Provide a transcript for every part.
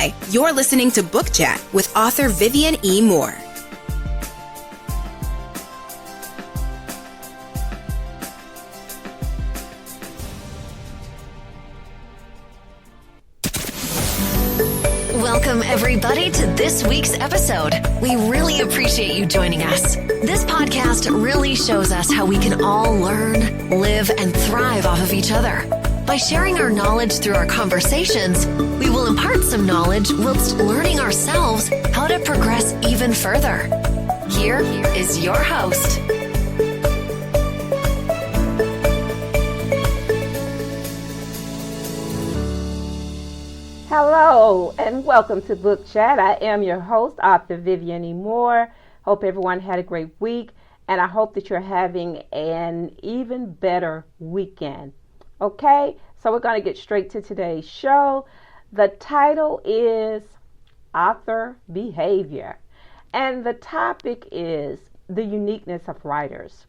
Hi, you're listening to Book Chat with author Vivian E. Moore. Welcome, everybody, to this week's episode. We really appreciate you joining us. This podcast really shows us how we can all learn, live, and thrive off of each other. By sharing our knowledge through our conversations, we will impart some knowledge whilst learning ourselves how to progress even further. Here is your host. Hello and welcome to Book Chat. I am your host, author Vivian E. Moore. Hope everyone had a great week, and I hope that you're having an even better weekend. Okay, so we're going to get straight to today's show. The title is Author Behavior, and the topic is the uniqueness of writers.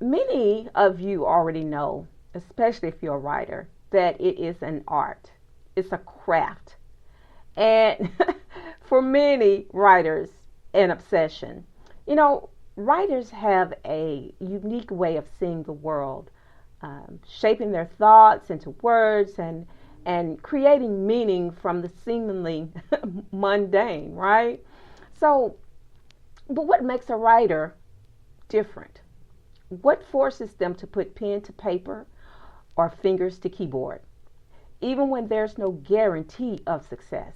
Many of you already know, especially if you're a writer, that it is an art. It's a craft. And for many writers, an obsession. You know, writers have a unique way of seeing the world, shaping their thoughts into words and creating meaning from the seemingly mundane, right? So, but what makes a writer different? What forces them to put pen to paper or fingers to keyboard, even when there's no guarantee of success?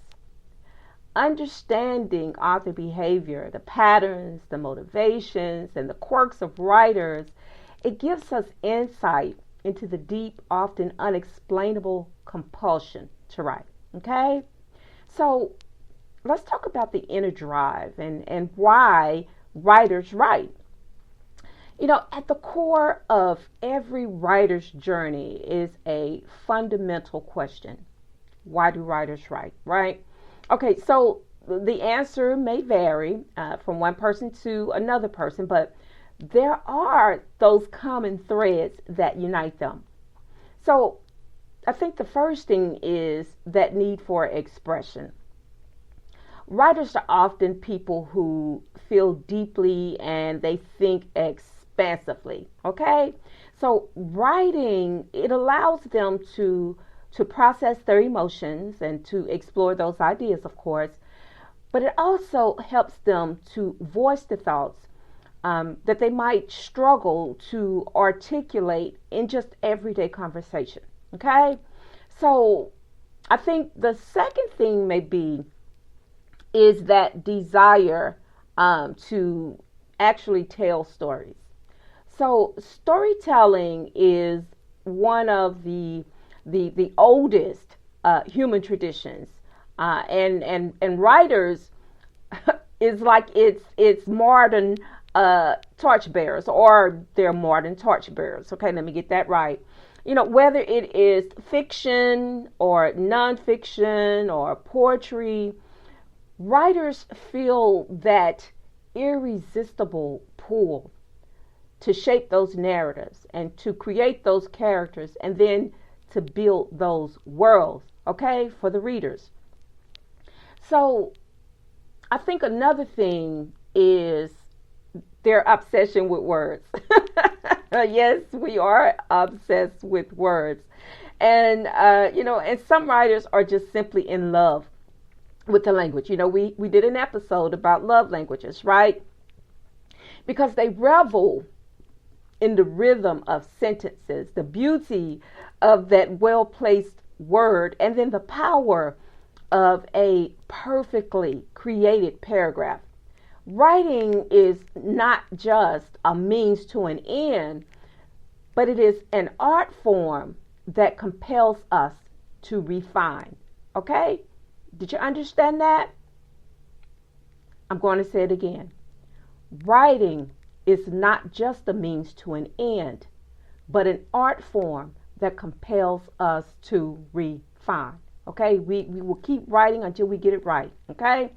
Understanding author behavior, the patterns, the motivations, and the quirks of writers, it gives us insight into the deep, often unexplainable compulsion to write. Okay? So let's talk about the inner drive and why writers write. You know, at the core of every writer's journey is a fundamental question. Why do writers write, right? Okay, so the answer may vary from one person to another person, but there are those common threads that unite them. So I think the first thing is that need for expression. Writers are often people who feel deeply and they think expansively, okay? So writing, it allows them to process their emotions and to explore those ideas, of course, but it also helps them to voice the thoughts that they might struggle to articulate in just everyday conversation, okay? So I think the second thing may be is that desire to actually tell stories. So storytelling is one of the oldest human traditions, and writers is like it's modern torchbearers, or they're modern torchbearers. Okay, let me get that right. You know, whether it is fiction or nonfiction or poetry, writers feel that irresistible pull to shape those narratives and to create those characters and then to build those worlds, okay, for the readers. So I think another thing is their obsession with words. Yes, we are obsessed with words. And, you know, and some writers are just simply in love with the language. You know, we did an episode about love languages, right? Because they revel in the rhythm of sentences, the beauty of that well-placed word, and then the power of a perfectly created paragraph. Writing is not just a means to an end, but it is an art form that compels us to refine. Okay? Did you understand that? I'm going to say it again. Writing is not just a means to an end, but an art form that compels us to refine. Okay? We will keep writing until we get it right. Okay?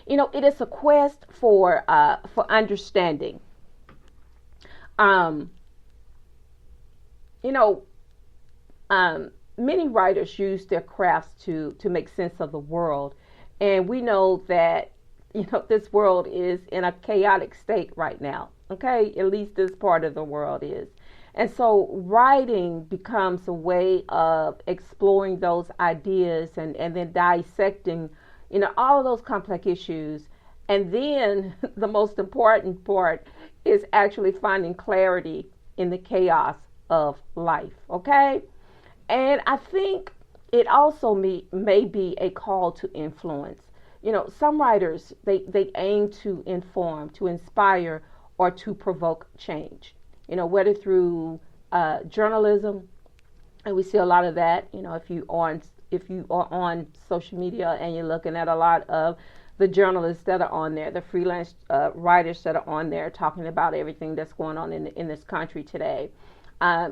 You know, it is a quest for understanding. many writers use their crafts to make sense of the world. And we know that, this world is in a chaotic state right now. Okay, at least this part of the world is. And so writing becomes a way of exploring those ideas and then dissecting, all of those complex issues. And then the most important part is actually finding clarity in the chaos of life. Okay? And I think it also may be a call to influence. Some writers, they aim to inform, to inspire, or to provoke change. Whether through journalism, and we see a lot of that. If you are on social media and you're looking at a lot of the journalists that are on there, the freelance writers that are on there talking about everything that's going on in this country today.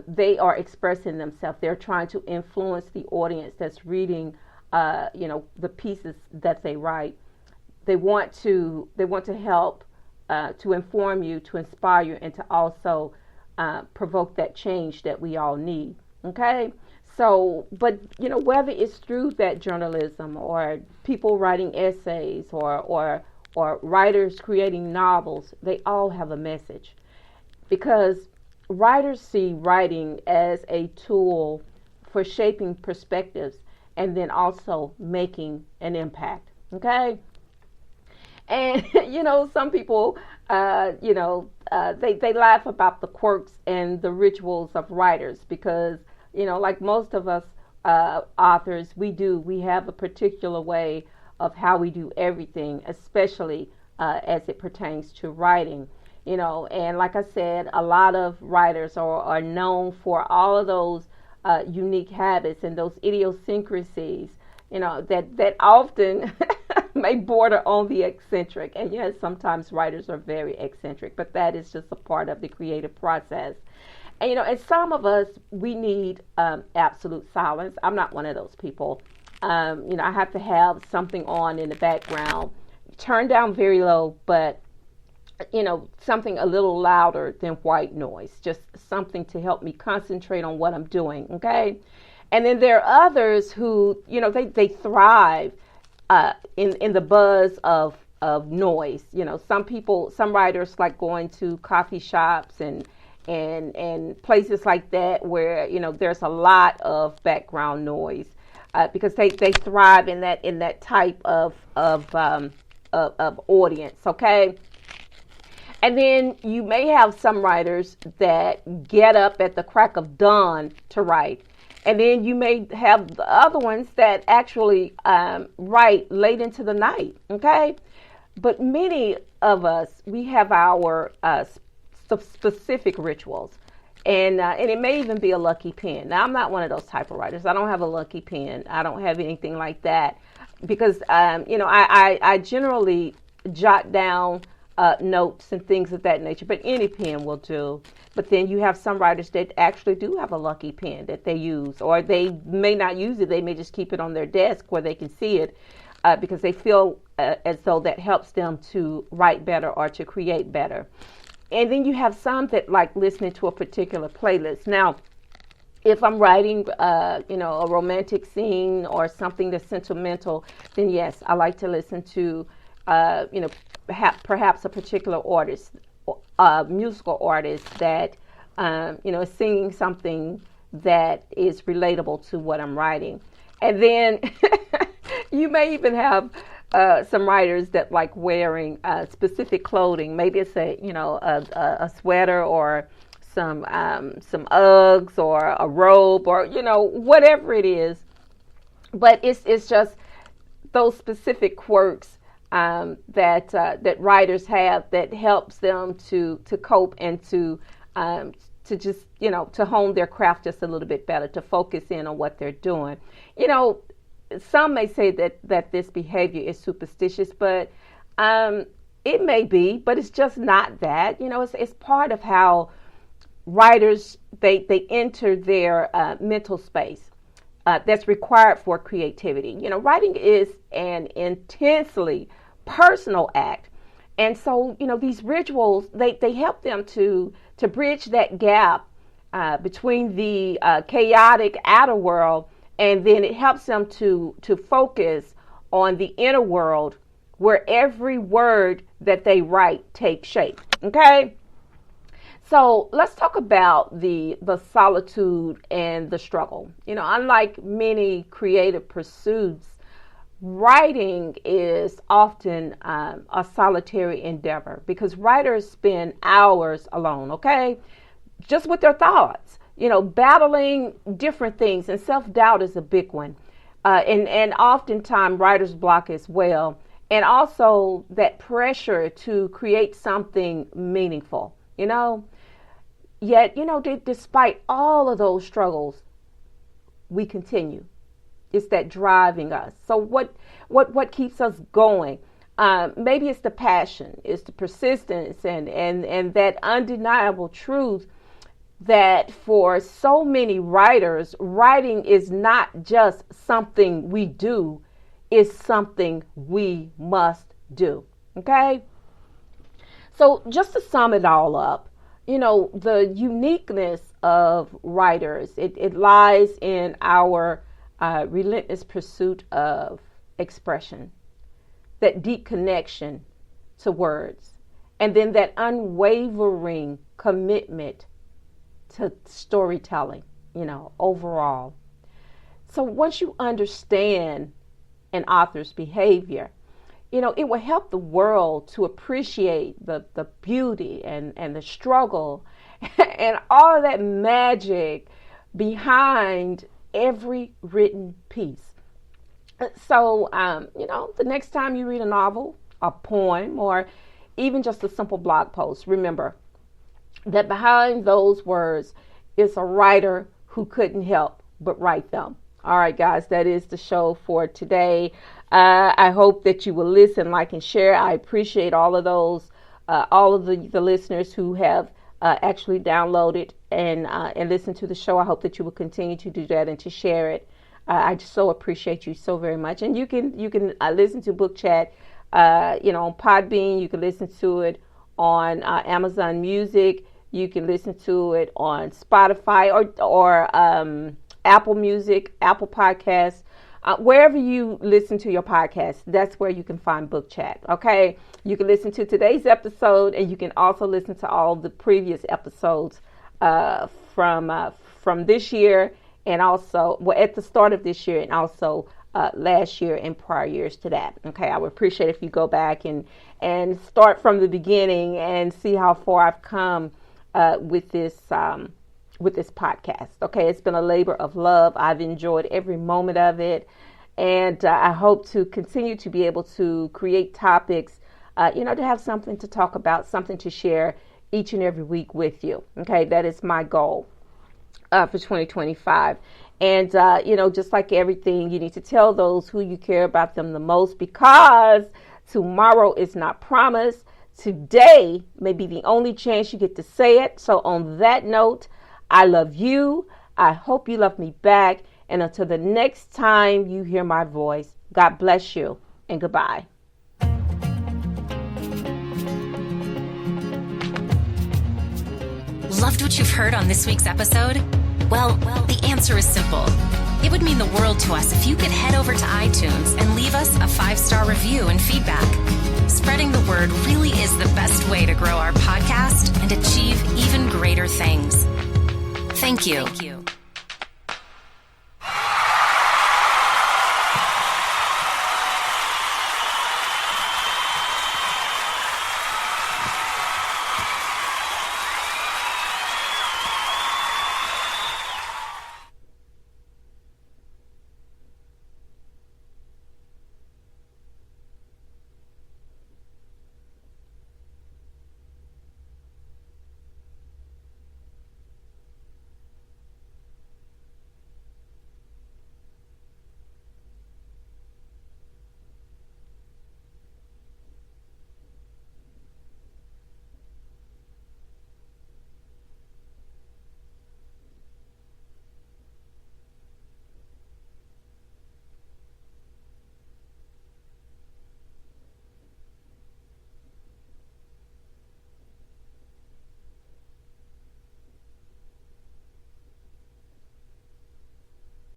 They are expressing themselves. They're trying to influence the audience that's reading, the pieces that they write. They want to help to inform you, to inspire you, and to also provoke that change that we all need. Okay. So, but whether it's through that journalism or people writing essays or writers creating novels, they all have a message, because writers see writing as a tool for shaping perspectives and then also making an impact. Okay. And some people they laugh about the quirks and the rituals of writers, because like most of us authors, we have a particular way of how we do everything, especially as it pertains to writing. And like I said, a lot of writers are known for all of those unique habits and those idiosyncrasies, that often may border on the eccentric. And yes, sometimes writers are very eccentric, but that is just a part of the creative process. And and some of us, we need absolute silence. I'm not one of those people. I have to have something on in the background, turned down very low, but something a little louder than white noise, just something to help me concentrate on what I'm doing. Okay. And then there are others who, they thrive in the buzz of noise. Some writers like going to coffee shops and places like that where there's a lot of background noise, because they thrive in that type of audience. Okay. And then you may have some writers that get up at the crack of dawn to write. And then you may have the other ones that actually write late into the night. Okay. But many of us, we have our specific rituals. And it may even be a lucky pen. Now, I'm not one of those type of writers. I don't have a lucky pen. I don't have anything like that, because, I generally jot down notes and things of that nature, but any pen will do. But then you have some writers that actually do have a lucky pen that they use, or they may not use it. They may just keep it on their desk where they can see it, because they feel as though that helps them to write better or to create better. And then you have some that like listening to a particular playlist. Now, if I'm writing, a romantic scene or something that's sentimental, then yes, I like to listen to, perhaps a particular artist, musical artist that, is singing something that is relatable to what I'm writing. And then you may even have some writers that like wearing specific clothing. Maybe it's a sweater or some Uggs or a robe or whatever it is. But it's just those specific quirks that writers have that helps them to cope and to just to hone their craft just a little bit better, to focus in on what they're doing. Some may say that this behavior is superstitious, but it may be, but it's just not that. It's part of how writers they enter their mental space that's required for creativity. Writing is an intensely personal act, and so these rituals they help them to bridge that gap between the chaotic outer world And then it helps them to focus on the inner world where every word that they write takes shape. Okay? So let's talk about the solitude and the struggle. Unlike many creative pursuits, writing is often a solitary endeavor because writers spend hours alone, okay? Just with their thoughts, battling different things, and self-doubt is a big one. And oftentimes writer's block as well. And also that pressure to create something meaningful, Yet, despite all of those struggles, we continue. It's that driving us. So what keeps us going? Maybe it's the passion, it's the persistence, and that undeniable truth that for so many writers, writing is not just something we do, it's something we must do. Okay? So just to sum it all up, the uniqueness of writers, it lies in our relentless pursuit of expression, that deep connection to words, and then that unwavering commitment to storytelling, overall. So once you understand an author's behavior, it will help the world to appreciate the beauty and the struggle and all of that magic behind every written piece. So, the next time you read a novel, a poem, or even just a simple blog post, remember that behind those words is a writer who couldn't help but write them. All right, guys, that is the show for today. I hope that you will listen, like, and share. I appreciate all of those, all of the listeners who have actually downloaded and listened to the show. I hope that you will continue to do that and to share it. I just so appreciate you so very much. And you can listen to Book Chat, on Podbean. You can listen to it on Amazon Music. You can listen to it on Spotify or Apple Music, Apple Podcasts. Wherever you listen to your podcast, that's where you can find Book Chat. Okay, you can listen to today's episode, and you can also listen to all the previous episodes from this year, and also at the start of this year, and also last year and prior years to that. Okay, I would appreciate if you go back and start from the beginning and see how far I've come with this podcast. Okay, it's been a labor of love. I've enjoyed every moment of it, and I hope to continue to be able to create topics, to have something to talk about, something to share each and every week with you. Okay, that is my goal for 2025. And just like everything, you need to tell those who you care about them the most, because tomorrow is not promised. Today may be the only chance you get to say it. So on that note, I love you. I hope you love me back. And until the next time you hear my voice, God bless you and goodbye. Loved what you've heard on this week's episode? Well, the answer is simple. It would mean the world to us if you could head over to iTunes and leave us a 5-star review and feedback. Spreading the word really is the best way to grow our podcast and achieve even greater things. Thank you.